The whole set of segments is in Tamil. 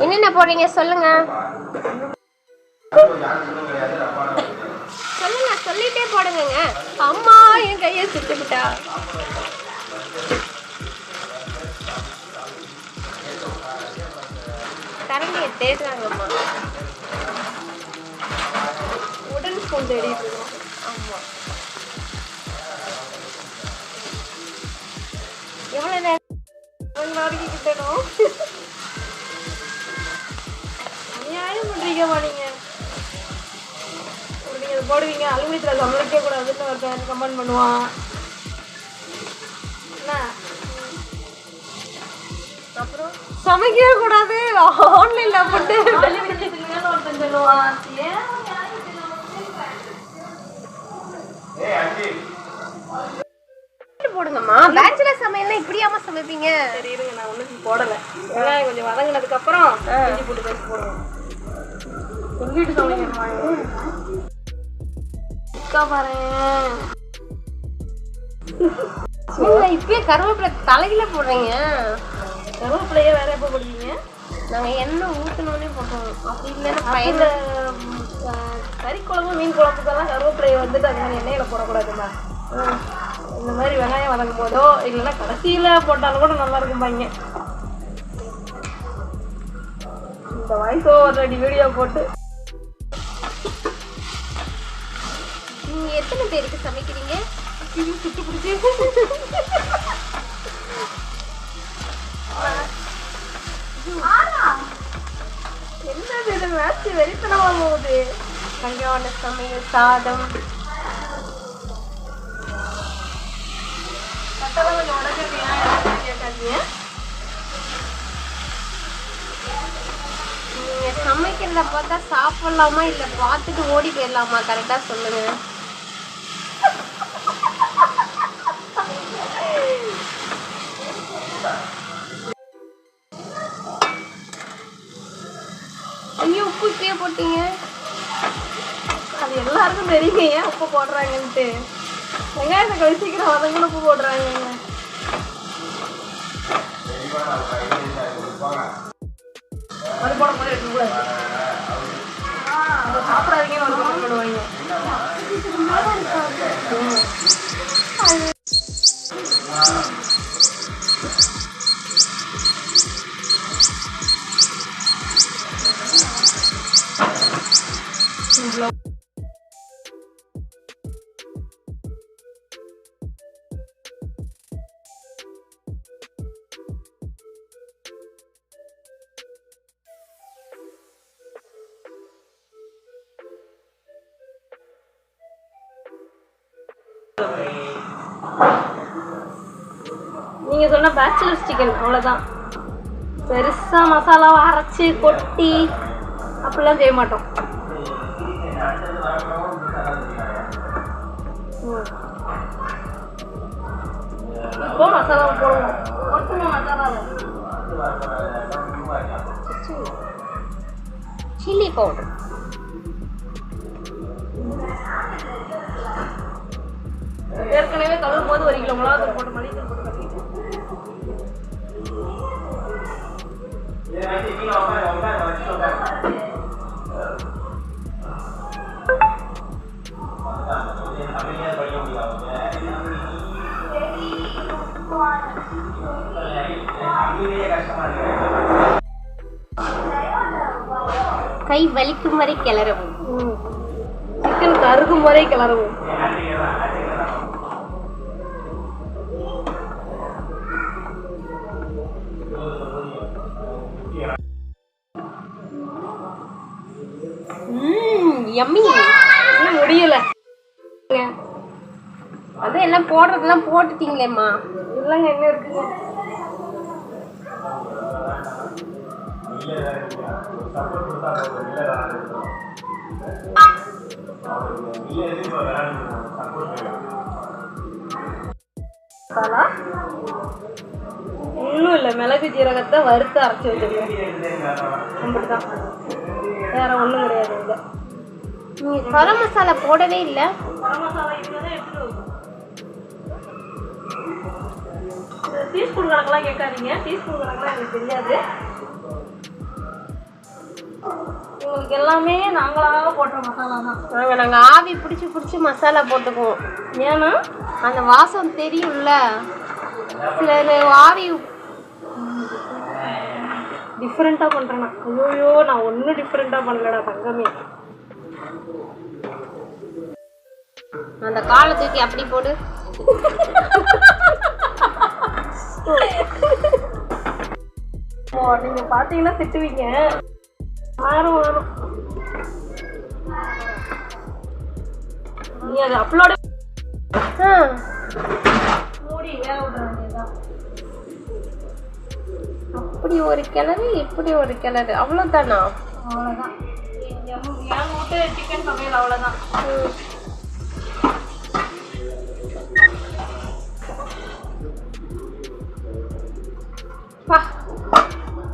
என்னென்ன போடுறீங்க சொல்லுங்க. சொல்லுங்க, சொல்லிட்டே போடுங்க. அம்மா என் கையை சுட்டுக்கிட்டா. கரண்டியை தேடுறாங்கம்மா. உடன் ஸ்பூன் தேடிட்டு இருக்கோம். ஆமாம். எவ்வளோ நேரம் கிட்டணும்? அநியாயம் பண்றீங்கம்மா நீங்க. நீங்க அதை போடுவீங்க, அலுவலகத்தில் சமைக்க கூடாதுன்னு ஒருத்தன் கமெண்ட் பண்ணுவான். என்ன அப்புறம் சமைக்கவே கூடாது, ஆன்லைன்ல போட்டு டெலிவரி பண்ணுங்கன்னு ஒருத்தன் சொல்லுவான். போடுங்கம்மா. பேச்சுலர் சமையல்லாம் இப்படியாம சமைப்பீங்க? சரி இருங்க, நான் ஒன்றும் போடலை. வெங்காயம் கொஞ்சம் வதங்கினதுக்கு அப்புறம் இஞ்சி போட்டு பேசி போடுவோம். சொல்லிட்டு சமைக்கணுமா? பாரு இப்பயே கருவேப்பிலை தலையில போடுறீங்க. கருவேப்பிலையே வேற எப்போ போடுவீங்க? நாங்கள் எண்ணெய் ஊற்றினோடனே போட்டோம். அப்படி இல்லைன்னா பயந்த கறி குழம்பு மீன் குழம்புக்கெல்லாம் கருவேப்பிலையை வந்துட்டு அது மாதிரி எண்ணெயில் போடக்கூடாதுமா. இந்த மாதிரி வெங்காயம் வதங்கும் போதோ இல்லைன்னா கடைசியில் போட்டாலும் கூட நல்லா இருக்கும்பாங்க. இந்த வாய்ஸ் ஓவர் ரெடி வீடியோ போட்டு. நீங்கள் எத்தனை பேருக்கு சமைக்கிறீங்க? சுட்டு பிடிச்சி என்னது இது மேட்ச் வெறித்தனமாக போகுது. கல்யாண சமையல் சாதம் நீங்க சமைக்கிறத பார்த்தா சாப்பிடலாமா இல்ல பார்த்துட்டு ஓடி போயிடலாமா? கரெக்டா சொல்லுங்க. ஐயோ, உப்பு இப்பயே போட்டீங்க. அது எல்லாருக்கும் தெரியுங்க ஏன் உப்பு போடுறாங்கன்ட்டு. வெங்காயத்தை கழிச்சிக்கிறோம், அதை கூட உப்பு போடுறாங்க. அது போட போது எடுக்கக்கூடாது, அதை சாப்பிடாதீங்கன்னு ஒரு பக்கம் போடுவாங்க. நீங்க சொன்ன பேச்சுலர்ஸ் சிக்கன் அவ்வளோதான். பெருசா மசாலாவை அரைச்சி கொட்டி அப்படிலாம் செய்ய மாட்டோம். இப்போ மசாலாவை போடுவோம். மொத்தமாக மசாலாவை சில்லி பவுடர், ஏற்கனவே கழுவும் போது 1 கிலோ மிளகாத்தூள் போட்டு மல்லித்தூள் போட்டு கட்டிட்டு கை வலிக்கும் வரை கிளறவும். சிக்கன் கருகும் வரை கிளறவும். யம்மி. இன்னும் முடியல. அதான் எல்லாம் போடுறதெல்லாம் போட்டுட்டீங்களேம்மா. இல்லைங்க, என்ன இருக்குங்க? ஒன்றும் இல்லை, மிளகு ஜீரகத்தை வறுத்து அரைச்சி வச்சுருக்கேன். அப்படிதான், வேற ஒன்றும் கிடையாது. இல்லை, நீங்கள் கரம் மசாலா போடவே இல்லை. கரம் மசாலா இவ்வளோதான் எடுத்துகிட்டு டீஸ்பூன் கணக்கெல்லாம் கேட்காதீங்க, டீஸ்பூன் கணக்கெல்லாம் எனக்கு தெரியாது. உங்களுக்கு எல்லாமே நாங்களாக போடுற மசாலா தான். நாங்கள் ஆவி பிடிச்சி மசாலா போட்டுக்குவோம். ஏன்னா அந்த வாசம் தெரியும்ல. சில ஆவி டிஃப்ரெண்ட்டாக பண்ணுறேண்ணா. ஐயோ நான் ஒன்றும் டிஃப்ரெண்ட்டாக பண்ணலடா தங்கமே. அந்த காலை தூக்கி அப்படி போடு. நீங்க பாத்தீங்கன்னா திட்டுவீங்க. வரும் நீ அதை அப்லோடு மூடி வேற விட வேண்டியதான். அப்படி ஒரு கிளறு இப்படி ஒரு கிளறு, அவ்வளோதானா? அவ்வளோதான். என் வீட்டு சிக்கன் சமையல் அவ்வளோதான்.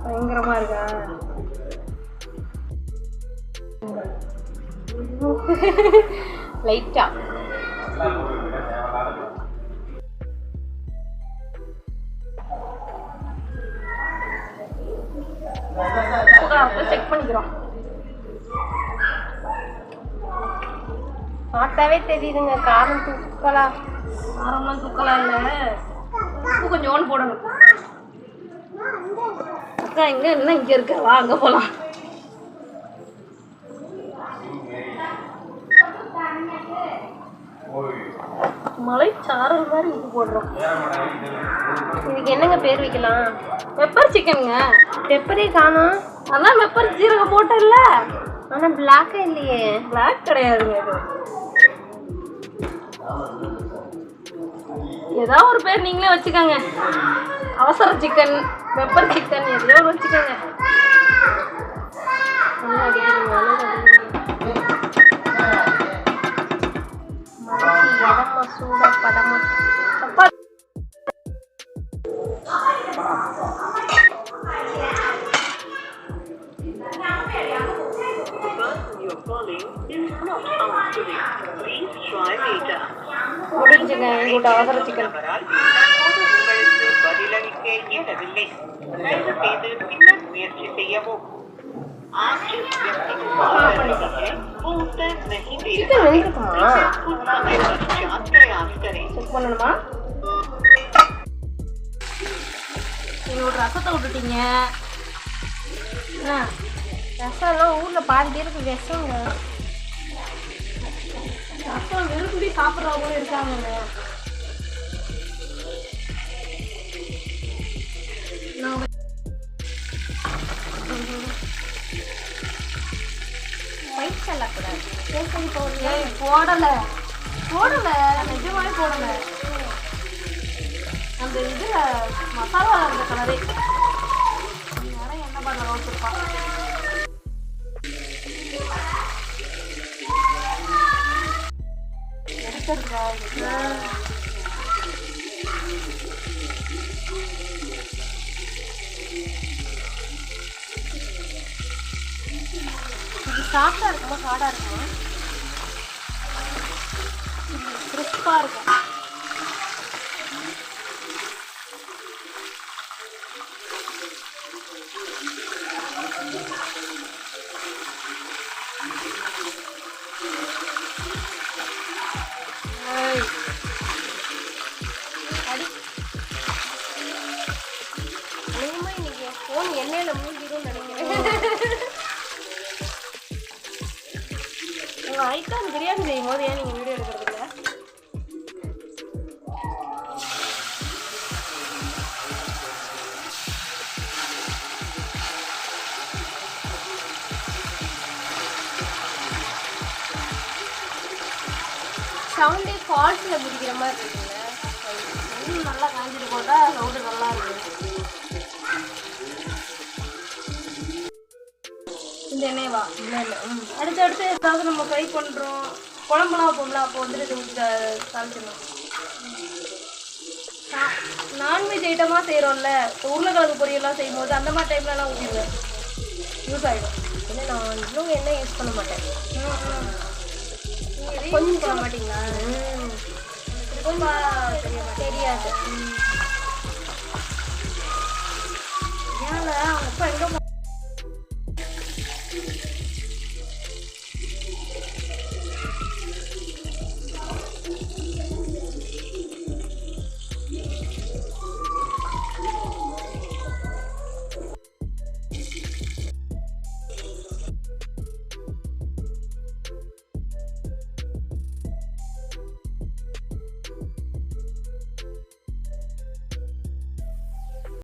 பயங்கரமா இருக்கா? லைட்டா செக் பண்ணிக்கிறோம். பார்த்தாவே தெரியுதுங்க காரம் தூக்கலா. காரம்லாம் தூக்கலா இல்லை, உப்பு கொஞ்சோன்னு போடணும். அக்கா எங்க என்ன இங்க இருக்க, வா அங்க போலாம். மலை சாரல் மாதிரி உப்பு போடுறோம். இதுக்கு என்னங்க பேர் வைக்கலாம்? பெப்பர் சிக்கனுங்க. பெப்பரே காணோம். அதான் பெப்பர் ஜீரகம் போட்டல. ஆனா பிளாக்கே இல்லையே. பிளாக் கிடையாதுங்க இது. ஏதாவது ஒரு பேர் நீங்களே வச்சுக்கோங்க. அவசர சிக்கன், பெப்பர் சிக்கன், எதையோ வச்சுக்கோங்க. சூடா படமா அப்பா. முடிஞ்சுங்க எங்கூட்ட அவசர சிக்கன். பதிலளிக்க இயலவில்லை. தயவு செய்து பின்னர் முயற்சி செய்யவும். சிக்கன் வெந்திருக்குமா? செக் பண்ணணுமா? என்னோட ரசத்தை விட்டுட்டீங்க. ரசம்லாம் ஊரில் பாதி பேருக்கு விஷங்க. ரசம் விரும்பி சாப்பிட்றவங்களும் இருக்காங்க. போடல நிஜமாவே போடல. அந்த இதுல மசாலா அந்த கலரே நேரம் என்ன பண்ண வச்சிருப்பான். சாஃப்டா இருக்குமா ஹார்டா இருக்குமா? கிறிஸ்பா இருக்கும். இன்னைக்கு போன் எண்ணெயில மூழ்கிடும் நினைக்கிறேன். உங்க ஐட்டம் பிரியாணி செய்யும் போது ஏன் நீங்க வீடியோ எடுக்கிறது இல்லை? சவுண்டே ஃபால்ஸில் பிடிக்கிற மாதிரி இருக்குல்ல. இன்னும் நல்லா காஞ்சிட்டு போட்டால் சவுண்டு நல்லா இருக்கு. இந்த எண்ணெய் வா இல்லை இல்லை. அடுத்து ஏதாவது நம்ம ஃப்ரை பண்ணுறோம், குழம்புலாம் போடலாம். அப்போ வந்துட்டு ஊற்றி தாளிச்சிடணும். நான்வெஜ் ஐட்டமாக செய்கிறோம்ல, உருளைக்கிழங்கு பொரியெல்லாம் செய்யும் போது அந்த மாதிரி டைம்லலாம் ஊற்றிடுவேன். யூஸ் ஆகிடும். இல்லை நான் இன்னும் எண்ணெய் யூஸ் பண்ண மாட்டேன். கொஞ்சம் போட மாட்டிங்களா? தெரியாது.